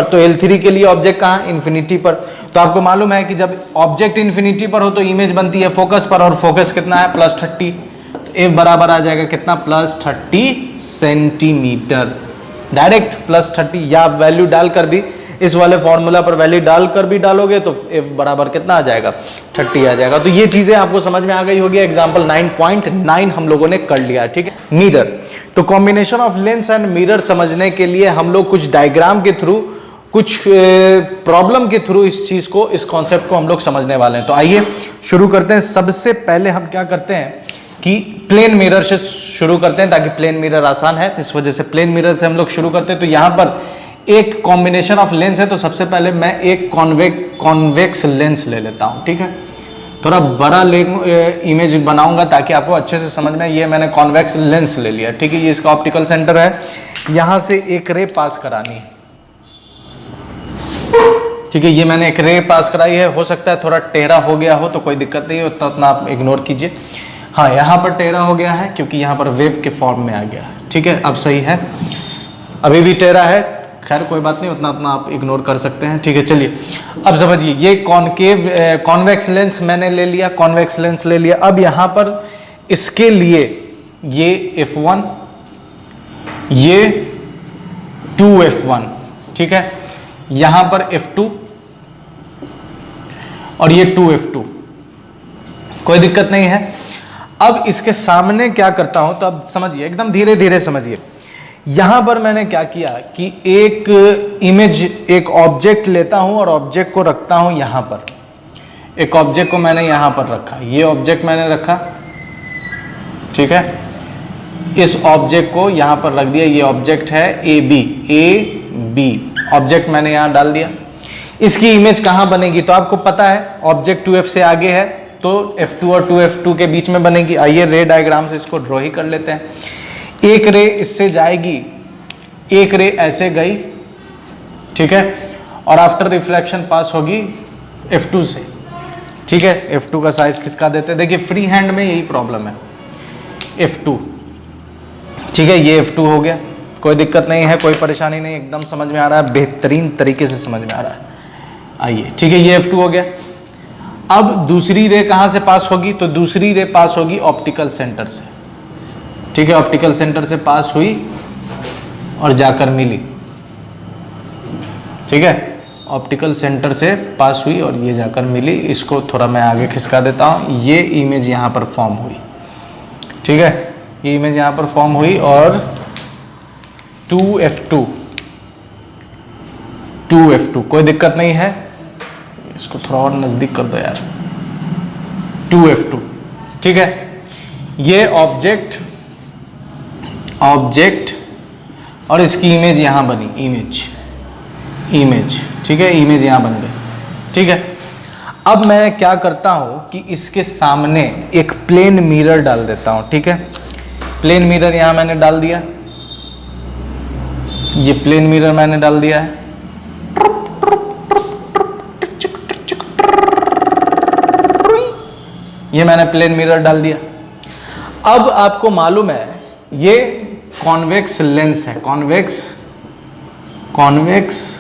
तो L3 के लिए ऑब्जेक्ट कहां, इन्फिनिटी पर। तो आपको मालूम है कि जब ऑब्जेक्ट इन्फिनिटी पर हो तो इमेज बनती है फोकस पर, और फोकस कितना है, +30, तो F बराबर आ जाएगा कितना, +30 सेंटीमीटर। डायरेक्ट प्लस 30, या आप वैल्यू डालकर भी इस वाले फॉर्मूला पर वैल्यू डालकर भी डालोगे तो f बराबर कितना आ जाएगा, 30 आ जाएगा। तो ये चीजें आपको समझ में आ गई होगी। एग्जांपल 9.9 हम लोगों ने कर लिया, ठीक है। मिरर, तो combination of lens and mirror समझने के लिए हम लोग कुछ डायग्राम के थ्रू, कुछ प्रॉब्लम के थ्रू इस चीज को, इस कॉन्सेप्ट को हम लोग समझने वाले हैं। तो आइए शुरू करते हैं। सबसे पहले हम क्या करते हैं कि प्लेन मिरर से शुरू करते हैं, ताकि प्लेन मिरर आसान है, इस वजह से प्लेन मिरर से हम लोग शुरू करते हैं। तो यहां पर एक कॉम्बिनेशन ऑफ लेंस है, तो सबसे पहले मैं एक कॉन्वेक्स लेंस ले लेता हूं, ठीक है। थोड़ा बड़ा इमेज बनाऊंगा ताकि आपको अच्छे से समझ में। ये मैंने कॉन्वेक्स लेंस ले लिया, ठीक है। ये इसका ऑप्टिकल सेंटर है, यहां से एक रे पास करानी है, ठीक है। ये मैंने एक रे पास कराई है, हो सकता है थोड़ा टेढ़ा हो गया हो तो कोई दिक्कत नहीं है, उतना आप इग्नोर कीजिए। हाँ, यहाँ पर टेढ़ा हो गया है क्योंकि यहाँ पर वेव के फॉर्म में आ गया है, ठीक है। अब सही है, अभी भी टेढ़ा है, खैर कोई बात नहीं, उतना आप इग्नोर कर सकते हैं, ठीक है। चलिए अब समझिए, ये कॉन्वेक्स लेंस मैंने ले लिया, कॉन्वेक्स लेंस ले लिया। अब यहाँ पर इसके लिए ये f1, ये 2f1, ठीक है। यहाँ पर f2 और ये 2f2, कोई दिक्कत नहीं है। अब इसके सामने क्या करता हूं, तो अब समझिए, एकदम धीरे धीरे समझिए। यहां पर मैंने क्या किया कि एक इमेज, एक ऑब्जेक्ट लेता हूं और ऑब्जेक्ट को रखता हूं यहां पर। एक ऑब्जेक्ट को मैंने यहां पर रखा, ये ऑब्जेक्ट मैंने रखा, ठीक है। इस ऑब्जेक्ट को यहां पर रख दिया, ये ऑब्जेक्ट है ए बी, ऑब्जेक्ट मैंने यहां डाल दिया। इसकी इमेज कहां बनेगी, तो आपको पता है ऑब्जेक्ट 2f से आगे है, तो f2 और 2f2 के बीच में बनेगी। आइए रे डायग्राम से इसको ड्रॉ ही कर लेते हैं। एक रे इससे जाएगी, एक रे ऐसे गई, ठीक है, और आफ्टर रिफ्लेक्शन पास होगी f2 से, ठीक है। f2 का साइज किसका देते हैं, देखिए फ्री हैंड में यही प्रॉब्लम है, f2, ठीक है। ये f2 हो गया, कोई दिक्कत नहीं है, कोई परेशानी नहीं, एकदम समझ में आ रहा है, बेहतरीन तरीके से समझ में आ रहा है। आइए, ठीक है, ये f2 हो गया। अब दूसरी रे कहां से पास होगी, तो दूसरी रे पास होगी ऑप्टिकल सेंटर से, ठीक है। ऑप्टिकल सेंटर से पास हुई और जाकर मिली, ठीक है। ऑप्टिकल सेंटर से पास हुई और ये जाकर मिली। इसको थोड़ा मैं आगे खिसका देता हूं, ये इमेज यहां पर फॉर्म हुई, ठीक है। ये इमेज यहां पर फॉर्म हुई और 2f2, कोई दिक्कत नहीं है, इसको थोड़ा और नजदीक कर दो यार, 2f2, ठीक है। ये ऑब्जेक्ट और इसकी इमेज यहां बनी, इमेज, ठीक है। इमेज यहां बन गई, ठीक है। अब मैं क्या करता हूं कि इसके सामने एक प्लेन मिरर डाल देता हूं, ठीक है। प्लेन मिरर यहां मैंने डाल दिया, ये प्लेन मिरर मैंने डाल दिया है, ये मैंने प्लेन मिरर डाल दिया। अब आपको मालूम है ये कॉन्वेक्स लेंस है, कॉन्वेक्स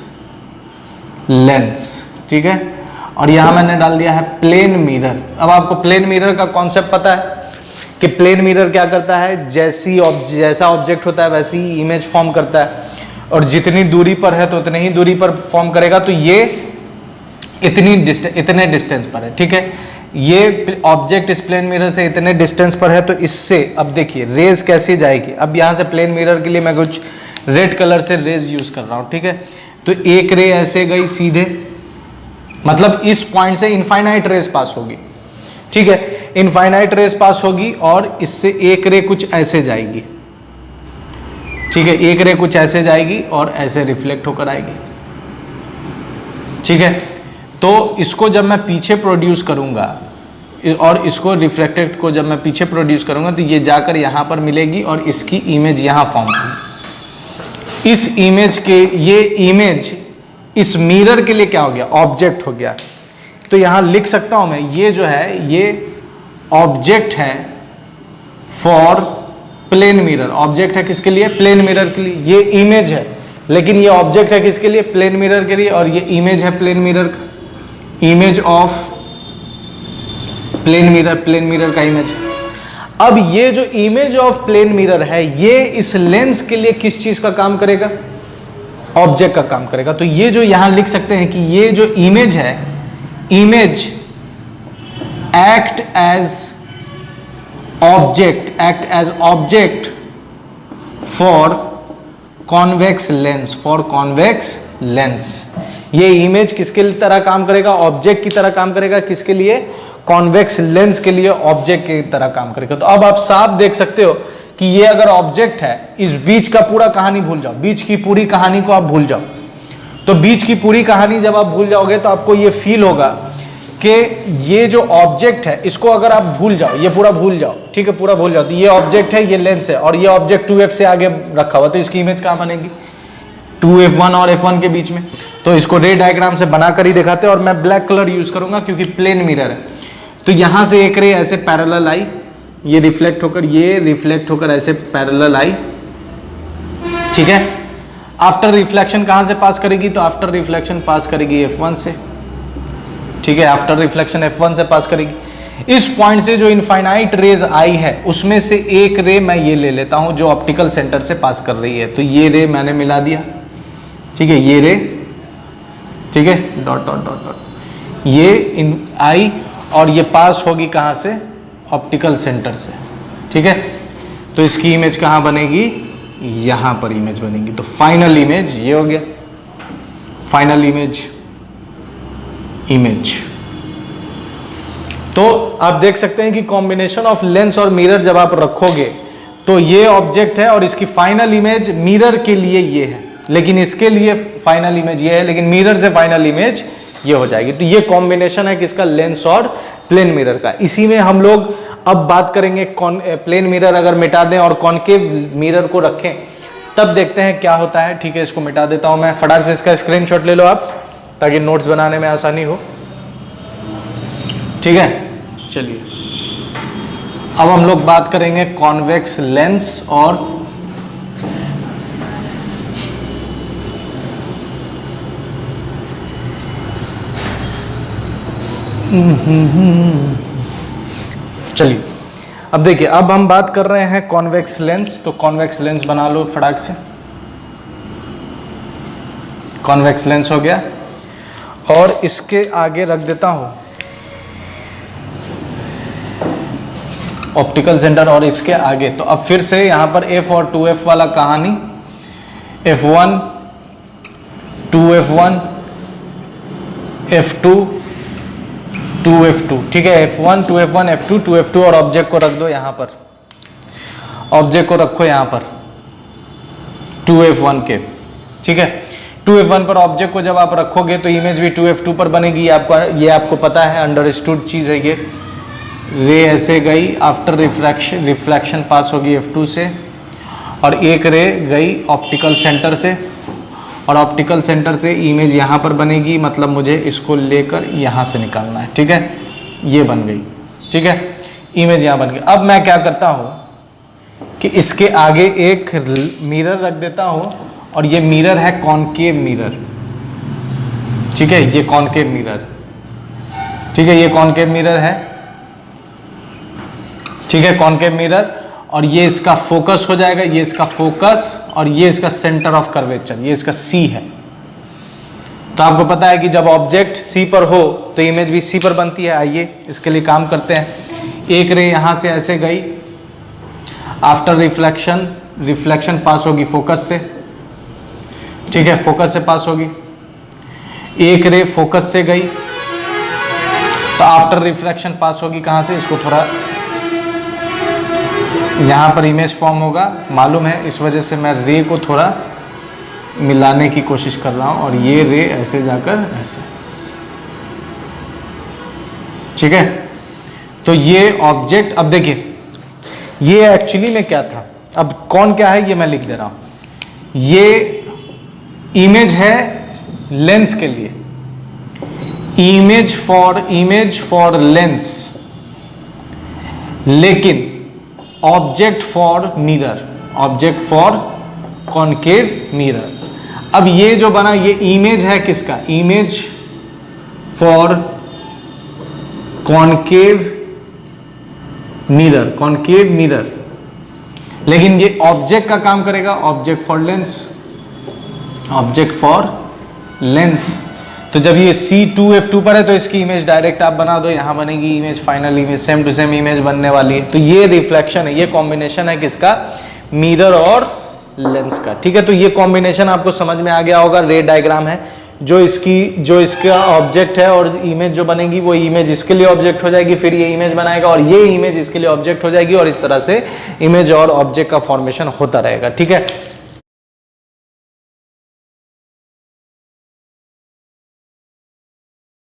लेंस, ठीक है। और यहां मैंने डाल दिया है प्लेन मिरर। अब आपको प्लेन मिरर का कॉन्सेप्ट पता है कि प्लेन मिरर क्या करता है, जैसा ऑब्जेक्ट होता है वैसी ही इमेज फॉर्म करता है, और जितनी दूरी पर है तो उतनी ही दूरी पर फॉर्म करेगा। तो ये इतने डिस्टेंस पर है, ठीक है। ये ऑब्जेक्ट इस प्लेन मिरर से इतने डिस्टेंस पर है, तो इससे अब देखिए रेज कैसे जाएगी। अब यहां से प्लेन मिरर के लिए मैं कुछ रेड कलर से रेज यूज कर रहा हूं, ठीक है। तो एक रे ऐसे गई सीधे, मतलब इस पॉइंट से इनफाइनाइट रेज पास होगी, ठीक है। इनफाइनाइट रेज पास होगी और इससे एक रे कुछ ऐसे जाएगी, ठीक है। एक रे कुछ ऐसे जाएगी और ऐसे रिफ्लेक्ट होकर आएगी, ठीक है। तो इसको जब मैं पीछे प्रोड्यूस करूंगा और इसको रिफ्लेक्टेड को जब मैं पीछे प्रोड्यूस करूंगा, तो ये जाकर यहां पर मिलेगी और इसकी इमेज यहां फॉर्म होगी। इस इमेज के, ये इमेज इस मिरर के लिए क्या हो गया, ऑब्जेक्ट हो गया। तो यहां लिख सकता हूं मैं, ये जो है ये ऑब्जेक्ट है फॉर प्लेन मिरर। ऑब्जेक्ट है किसके लिए, प्लेन मिरर के लिए। ये इमेज है, लेकिन ये ऑब्जेक्ट है किसके लिए, प्लेन मिरर के लिए, और ये इमेज है प्लेन मिरर का, इमेज ऑफ प्लेन मिरर का इमेज है। अब ये जो इमेज ऑफ प्लेन मिरर है ये इस लेंस के लिए किस चीज का काम करेगा? ऑब्जेक्ट का काम करेगा। तो ये जो यहां लिख सकते हैं कि ये जो इमेज है, image act as object for convex lens, ये इमेज किसके तरह काम करेगा? ऑब्जेक्ट की तरह काम करेगा। किसके लिए? कॉन्वेक्स लेंस के लिए ऑब्जेक्ट की तरह काम करेगा। तो अब आप साफ देख सकते हो कि ये अगर ऑब्जेक्ट है, इस बीच का पूरा कहानी भूल जाओ, बीच की पूरी कहानी को आप भूल जाओ। तो बीच की पूरी कहानी जब आप भूल जाओगे तो आपको ये फील होगा कि ये जो ऑब्जेक्ट है इसको अगर आप भूल जाओ, ये पूरा भूल जाओ, ठीक है, पूरा भूल जाओ, तो ये ऑब्जेक्ट है, ये लेंस है, और ये ऑब्जेक्ट 2f से आगे रखा हुआ, तो इसकी इमेज कहां बनेगी? 2f1 और f1 के बीच में। तो इसको रे डायग्राम से बनाकर ही दिखाते हैं, और मैं ब्लैक कलर यूज करूंगा क्योंकि प्लेन मिरर है। तो यहां से एक रे ऐसे पैरेलल आई, ये रिफ्लेक्ट होकर ऐसे पैरेलल आई, ठीक है। आफ्टर रिफ्लेक्शन कहां से पास करेगी? तो आफ्टर रिफ्लेक्शन पास करेगी f1 से, ठीक है, आफ्टर रिफ्लेक्शन f1 से पास करेगी। इस पॉइंट से जो इनफाइनाइट रेज आई है उसमें से एक रे मैं ये ले लेता हूं जो ऑप्टिकल सेंटर से पास कर रही है। तो ये रे मैंने मिला दिया, ठीक है, ये रे, ठीक है, डॉट डॉट डॉट डॉट, ये आई, और ये पास होगी कहां से? ऑप्टिकल सेंटर से, ठीक है। तो इसकी इमेज कहां बनेगी? यहां पर इमेज बनेगी। तो फाइनल इमेज ये हो गया, फाइनल इमेज। तो आप देख सकते हैं कि कॉम्बिनेशन ऑफ लेंस और मिरर जब आप रखोगे तो ये ऑब्जेक्ट है और इसकी फाइनल इमेज मिरर के लिए ये है, लेकिन इसके लिए फाइनल इमेज ये है, लेकिन मिरर से फाइनल इमेज ये हो जाएगी। तो ये कॉम्बिनेशन है किसका? लेंस और प्लेन मिरर का। इसी में हम लोग अब बात करेंगे प्लेन मिरर अगर मिटा दें और कॉनकेव मिरर को रखें तब देखते हैं क्या होता है, ठीक है। इसको मिटा देता हूं मैं, फटाक से इसका स्क्रीनशॉट ले लो आप ताकि नोट्स बनाने में आसानी हो, ठीक है। चलिए अब हम लोग बात करेंगे कॉन्वेक्स लेंस और चलिए अब देखिए, अब हम बात कर रहे हैं कॉन्वेक्स लेंस। तो कॉन्वेक्स लेंस बना लो फटाक से, कॉन्वेक्स लेंस हो गया, और इसके आगे रख देता हूं ऑप्टिकल सेंटर, और इसके आगे तो अब फिर से यहां पर f और 2f वाला कहानी, f1 2f1 f2 2f2, ठीक है, f1 2f1 f2 2f2, और ऑब्जेक्ट को रख दो यहां पर, ऑब्जेक्ट को रखो यहां पर 2f1 के, ठीक है। 2f1 पर ऑब्जेक्ट को जब आप रखोगे तो इमेज भी 2f2 पर बनेगी, ये आपको पता है, अंडरस्टूड चीज है। ये रे ऐसे गई, आफ्टर रिफ्लेक्शन पास होगी f2 से, और एक रे गई ऑप्टिकल सेंटर से, और ऑप्टिकल सेंटर से इमेज यहाँ पर बनेगी, मतलब मुझे इसको लेकर यहाँ से निकालना है, ठीक है, ये बन गई, ठीक है, इमेज यहाँ बन गई। अब मैं क्या करता हूँ कि इसके आगे एक मिरर रख देता हूँ, और ये मिरर है कॉनकेव मिरर, ठीक है, ये कॉनकेव मिरर, ठीक है, ये कॉनकेव मिरर है, ठीक है, कॉनकेव मिरर, और ये इसका फोकस हो जाएगा, ये इसका फोकस, और ये इसका सेंटर ऑफ कर्वेचर, ये इसका C है। तो आपको पता है कि जब ऑब्जेक्ट C पर हो तो इमेज भी C पर बनती है। आइए इसके लिए काम करते हैं। एक रे यहां से ऐसे गई, आफ्टर रिफ्लेक्शन पास होगी फोकस से, ठीक है, फोकस से पास होगी। एक रे फोकस से गई तो आफ्टर रिफ्लेक्शन पास होगी कहां से? इसको थोड़ा यहाँ पर इमेज फॉर्म होगा, मालूम है, इस वजह से मैं रे को थोड़ा मिलाने की कोशिश कर रहा हूँ, और ये रे ऐसे जाकर ऐसे, ठीक है। तो ये ऑब्जेक्ट, अब देखिए ये एक्चुअली में क्या था, अब कौन क्या है ये मैं लिख दे रहा हूँ। ये इमेज है लेंस के लिए, इमेज फॉर लेंस, लेकिन object for mirror, object for concave mirror. अब ये जो बना ये इमेज है किसका? Image for concave mirror, concave mirror, लेकिन ये ऑब्जेक्ट का काम करेगा, object for Lenz, object for Lenz. तो जब ये C2F2 पर है तो इसकी इमेज डायरेक्ट आप बना दो, यहां बनेगी image, final image, same to same image बनने वाली है। तो ये रिफ्लेक्शन है, ये कॉम्बिनेशन है किसका, मिरर और लेंस का। ठीक है, तो ये कॉम्बिनेशन आपको समझ में आ गया होगा। रे डायग्राम है, जो इसका ऑब्जेक्ट है और इमेज जो बनेगी वो इमेज इसके लिए ऑब्जेक्ट हो जाएगी, फिर ये इमेज बनाएगा और ये इमेज इसके लिए ऑब्जेक्ट हो जाएगी, और इस तरह से इमेज और ऑब्जेक्ट का फॉर्मेशन होता रहेगा। ठीक है।